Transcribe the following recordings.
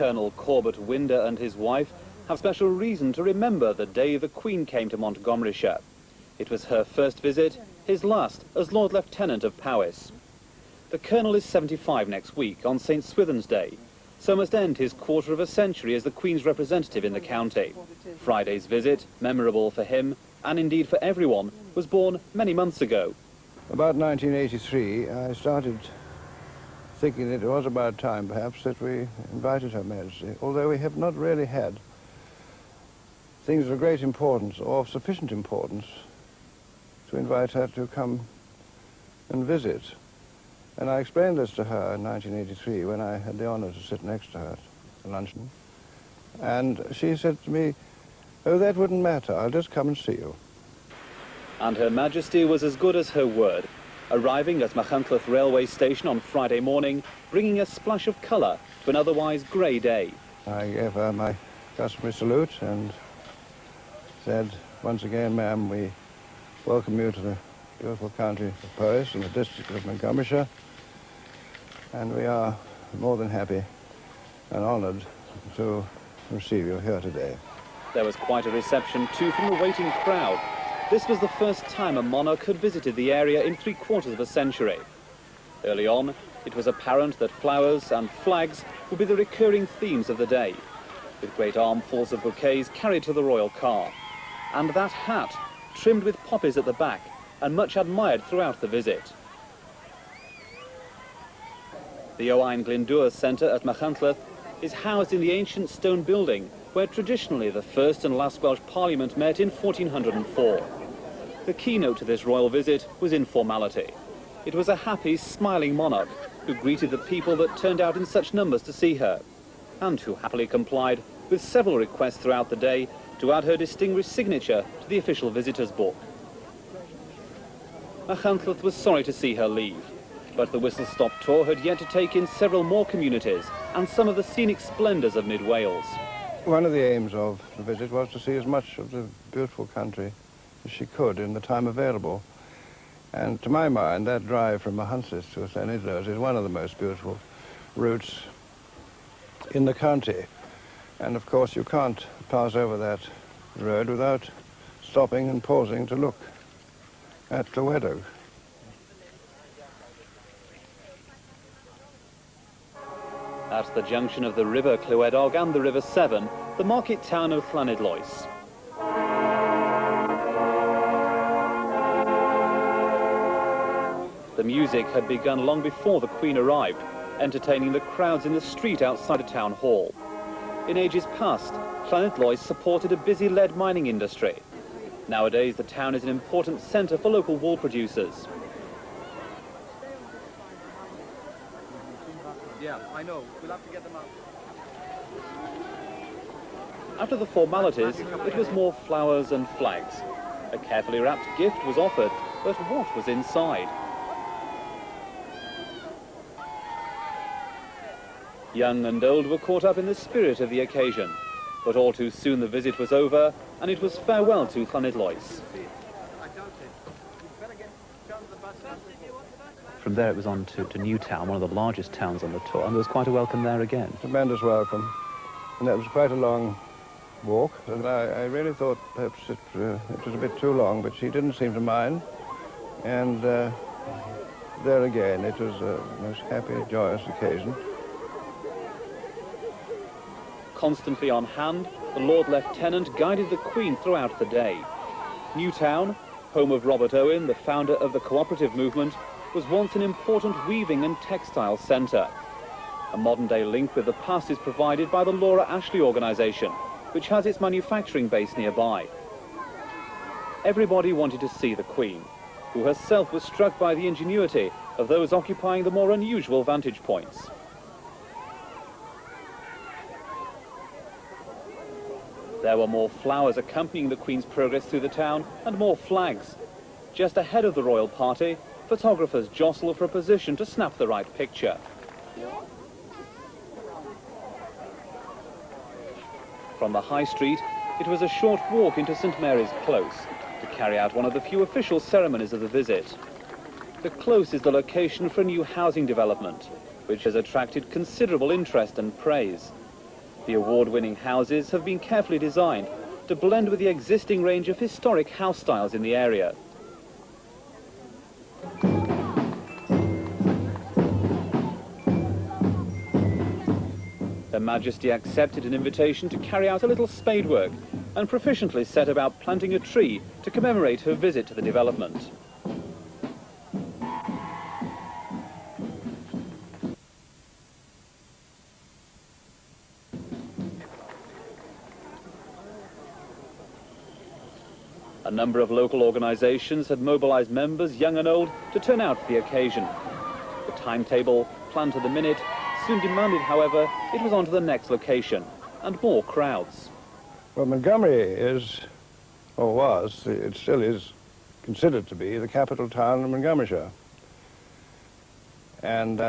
Colonel Corbett Winder and his wife have special reason to remember the day the Queen came to Montgomeryshire. It was her first visit, his last as Lord Lieutenant of Powys. The Colonel is 75 next week on St. Swithin's Day, so must end his quarter of a century as the Queen's representative in the county. Friday's visit, memorable for him, and indeed for everyone, was born many months ago. About 1983, I started thinking it was about time, perhaps, that we invited Her Majesty, although we have not really had things of great importance or of sufficient importance to invite her to come and visit. And I explained this to her in 1983 when I had the honor to sit next to her at luncheon. And she said to me, "Oh, that wouldn't matter, I'll just come and see you." And Her Majesty was as good as her word, arriving at Machynlleth railway station on Friday morning, bringing a splash of colour to an otherwise grey day. I gave her my customary salute and said, "Once again, ma'am, we welcome you to the beautiful county of Powys and the district of Montgomeryshire, and we are more than happy and honoured to receive you here today." There was quite a reception too from the waiting crowd. This was the first time a monarch had visited the area in 3/4 of a century. Early on, it was apparent that flowers and flags would be the recurring themes of the day, with great armfuls of bouquets carried to the royal car. And that hat, trimmed with poppies at the back, and much admired throughout the visit. The Owain Glyndŵr Centre at Machynlleth is housed in the ancient stone building where traditionally the first and last Welsh Parliament met in 1404. The keynote to this royal visit was informality. It was a happy, smiling monarch who greeted the people that turned out in such numbers to see her, and who happily complied with several requests throughout the day to add her distinguished signature to the official visitors' book. Machynlleth was sorry to see her leave, but the whistle-stop tour had yet to take in several more communities and some of the scenic splendours of mid-Wales. One of the aims of the visit was to see as much of the beautiful country as she could in the time available. And to my mind, that drive from Machynlleth to Llanidloes is one of the most beautiful routes in the county. And of course, you can't pass over that road without stopping and pausing to look at Llanidloes. At the junction of the River Llanidloes and the River Severn, the market town of Llanidloes. The music had begun long before the Queen arrived, entertaining the crowds in the street outside the town hall. In ages past, Llanidloes supported a busy lead mining industry. Nowadays, the town is an important centre for local wool producers. Yeah, I know. We'll have to get them out. After the formalities, it was more flowers and flags. A carefully wrapped gift was offered, but what was inside? Young and old were caught up in the spirit of the occasion, but all too soon the visit was over, and it was farewell to Llanidloes. From there it was on to Newtown, one of the largest towns on the tour, and there was quite a welcome there again. Tremendous welcome, and that was quite a long walk, and I really thought perhaps it was a bit too long, but she didn't seem to mind, and there again it was a most happy, joyous occasion. Constantly on hand, the Lord Lieutenant guided the Queen throughout the day. Newtown, home of Robert Owen, the founder of the cooperative movement, was once an important weaving and textile centre. A modern-day link with the past is provided by the Laura Ashley organisation, which has its manufacturing base nearby. Everybody wanted to see the Queen, who herself was struck by the ingenuity of those occupying the more unusual vantage points. There were more flowers accompanying the Queen's progress through the town, and more flags. Just ahead of the royal party, photographers jostle for a position to snap the right picture. From the High Street, it was a short walk into St Mary's Close to carry out one of the few official ceremonies of the visit. The Close is the location for a new housing development, which has attracted considerable interest and praise. The award-winning houses have been carefully designed to blend with the existing range of historic house styles in the area. Her Majesty accepted an invitation to carry out a little spade work and proficiently set about planting a tree to commemorate her visit to the development. A number of local organisations had mobilised members, young and old, to turn out for the occasion. The timetable, planned to the minute, soon demanded, however, it was on to the next location, and more crowds. Well, Montgomery is, or was, it still is considered to be the capital town of Montgomeryshire. And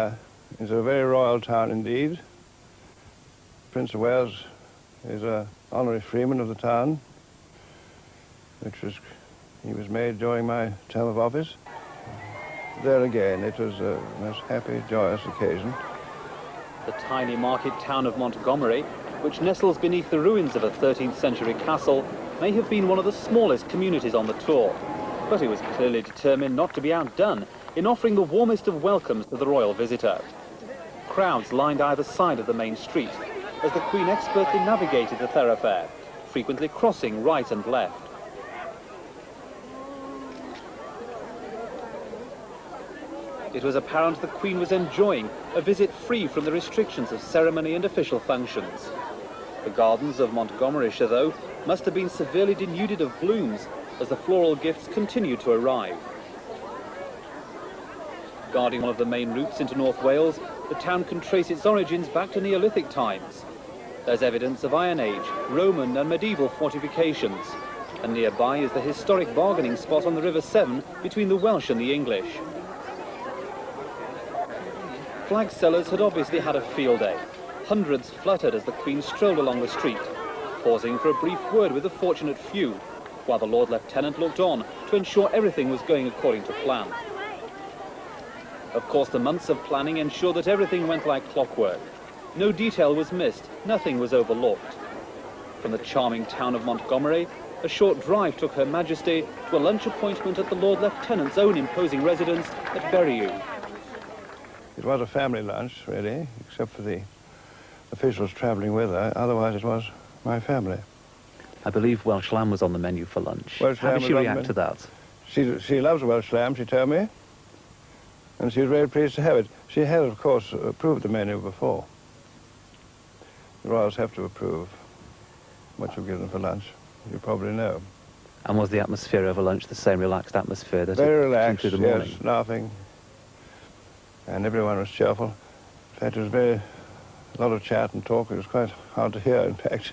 it's a very royal town indeed. Prince of Wales is an honorary freeman of the town, he was made during my term of office. There again, it was a most happy, joyous occasion. The tiny market town of Montgomery, which nestles beneath the ruins of a 13th century castle, may have been one of the smallest communities on the tour, but it was clearly determined not to be outdone in offering the warmest of welcomes to the royal visitor. Crowds lined either side of the main street as the Queen expertly navigated the thoroughfare, frequently crossing right and left. It was apparent the Queen was enjoying a visit free from the restrictions of ceremony and official functions. The gardens of Montgomeryshire, though, must have been severely denuded of blooms as the floral gifts continued to arrive. Guarding one of the main routes into North Wales, the town can trace its origins back to Neolithic times. There's evidence of Iron Age, Roman and medieval fortifications, and nearby is the historic bargaining spot on the River Severn between the Welsh and the English. Flag sellers had obviously had a field day. Hundreds fluttered as the Queen strolled along the street, pausing for a brief word with the fortunate few, while the Lord Lieutenant looked on to ensure everything was going according to plan. Of course, the months of planning ensured that everything went like clockwork. No detail was missed, nothing was overlooked. From the charming town of Montgomery, a short drive took Her Majesty to a lunch appointment at the Lord Lieutenant's own imposing residence at Berriew. It was a family lunch, really, except for the officials travelling with her. Otherwise, it was my family. I believe Welsh lamb was on the menu for lunch. Welsh How did she react to that? She loves Welsh lamb, she told me, and she was very pleased to have it. She had, of course, approved the menu before. The royals have to approve what you give them for lunch, you probably know. And was the atmosphere over lunch the same relaxed atmosphere that very it relaxed, through the morning? Yes, laughing, and everyone was cheerful. In fact, it was a lot of chat and talk. It was quite hard to hear, in fact.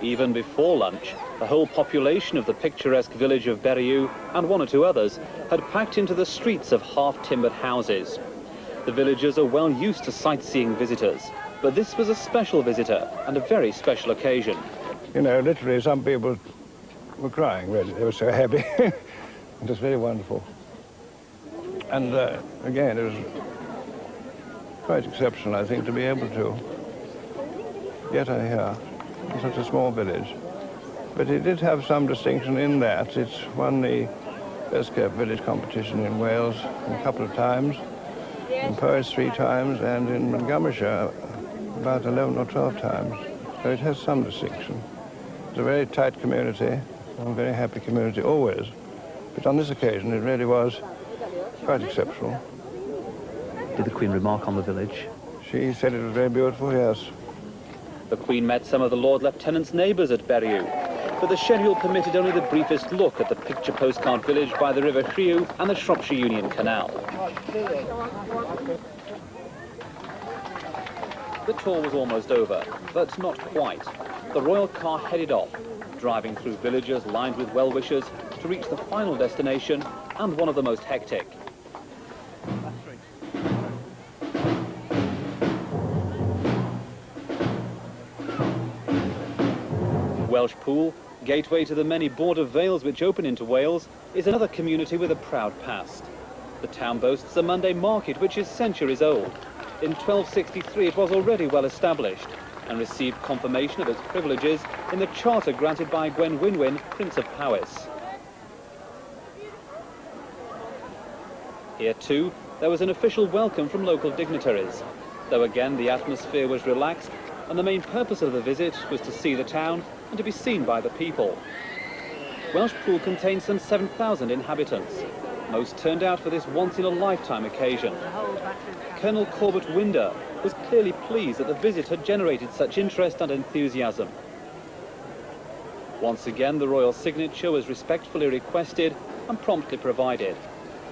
Even before lunch, the whole population of the picturesque village of Berriew and one or two others had packed into the streets of half-timbered houses. The villagers are well used to sightseeing visitors, but this was a special visitor and a very special occasion. You know, literally some people were crying, really. They were so happy. It was very wonderful. And again, it was quite exceptional, I think, to be able to get her here in such a small village. But it did have some distinction in that it's won the best kept village competition in Wales a couple of times, in Powys 3 times, and in Montgomeryshire about 11 or 12 times. So it has some distinction. It's a very tight community, a very happy community always. But on this occasion, it really was quite exceptional. Did the Queen remark on the village? She said it was very beautiful, yes. The Queen met some of the Lord Lieutenant's neighbours at Berriew, but the schedule permitted only the briefest look at the picture postcard village by the River Berriew and the Shropshire Union Canal. The tour was almost over, but not quite. The royal car headed off, driving through villages lined with well-wishers to reach the final destination and one of the most hectic. Welshpool, gateway to the many border vales which open into Wales, is another community with a proud past. The town boasts a Monday market which is centuries old. In 1263 it was already well established, and received confirmation of its privileges in the charter granted by Gwenwynwyn, Prince of Powys. Here too, there was an official welcome from local dignitaries, though again the atmosphere was relaxed and the main purpose of the visit was to see the town and to be seen by the people. Welshpool contains some 7,000 inhabitants. Most turned out for this once-in-a-lifetime occasion. Colonel Corbett Winder was clearly pleased that the visit had generated such interest and enthusiasm. Once again, the royal signature was respectfully requested and promptly provided,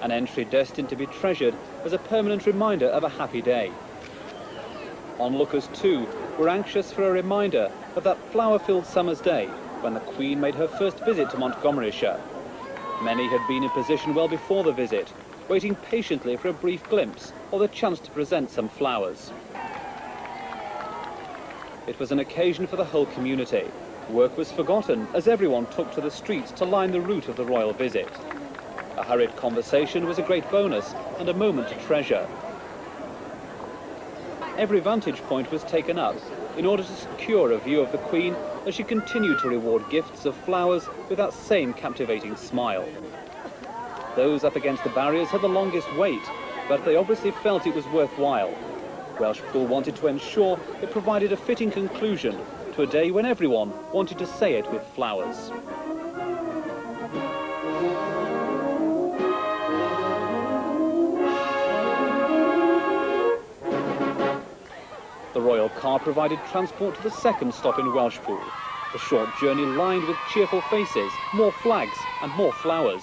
an entry destined to be treasured as a permanent reminder of a happy day. Onlookers, too, were anxious for a reminder of that flower-filled summer's day when the Queen made her first visit to Montgomeryshire. Many had been in position well before the visit, waiting patiently for a brief glimpse or the chance to present some flowers. It was an occasion for the whole community. Work was forgotten as everyone took to the streets to line the route of the royal visit. A hurried conversation was a great bonus and a moment to treasure. Every vantage point was taken up in order to secure a view of the Queen as she continued to reward gifts of flowers with that same captivating smile. Those up against the barriers had the longest wait, but they obviously felt it was worthwhile. Welshpool wanted to ensure it provided a fitting conclusion to a day when everyone wanted to say it with flowers. The royal car provided transport to the second stop in Welshpool, a short journey lined with cheerful faces, more flags and more flowers.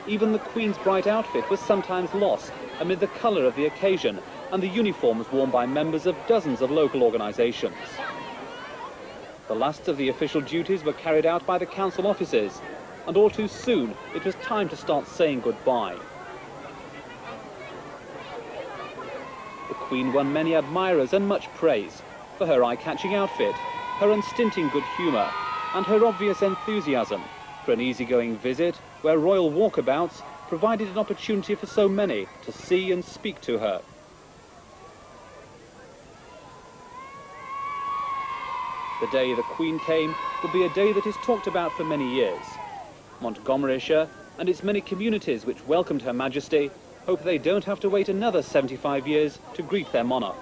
Even the Queen's bright outfit was sometimes lost amid the colour of the occasion and the uniforms worn by members of dozens of local organisations. The last of the official duties were carried out by the council officers, and all too soon it was time to start saying goodbye. The Queen won many admirers and much praise for her eye-catching outfit, her unstinting good humour, and her obvious enthusiasm for an easygoing visit where royal walkabouts provided an opportunity for so many to see and speak to her. The day the Queen came will be a day that is talked about for many years. Montgomeryshire and its many communities which welcomed Her Majesty hope they don't have to wait another 75 years to greet their monarch.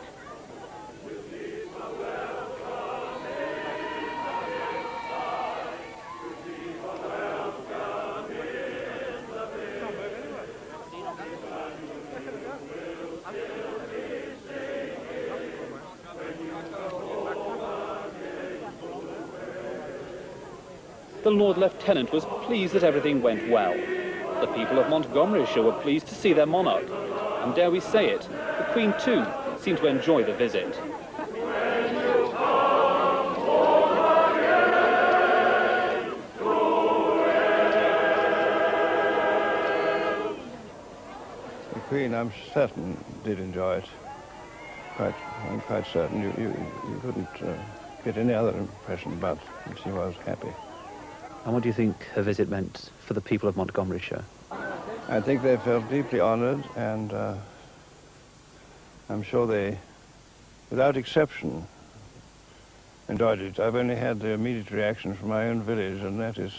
The Lord Lieutenant was pleased that everything went well. The people of Montgomeryshire were pleased to see their monarch, and dare we say it, the Queen too seemed to enjoy the visit. The Queen, I'm certain, did enjoy it. I'm quite certain. You couldn't get any other impression but that she was happy. And what do you think her visit meant for the people of Montgomeryshire? I think they felt deeply honoured, and I'm sure they, without exception, enjoyed it. I've only had the immediate reaction from my own village, and that is,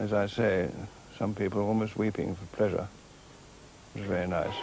as I say, some people almost weeping for pleasure. It was very nice.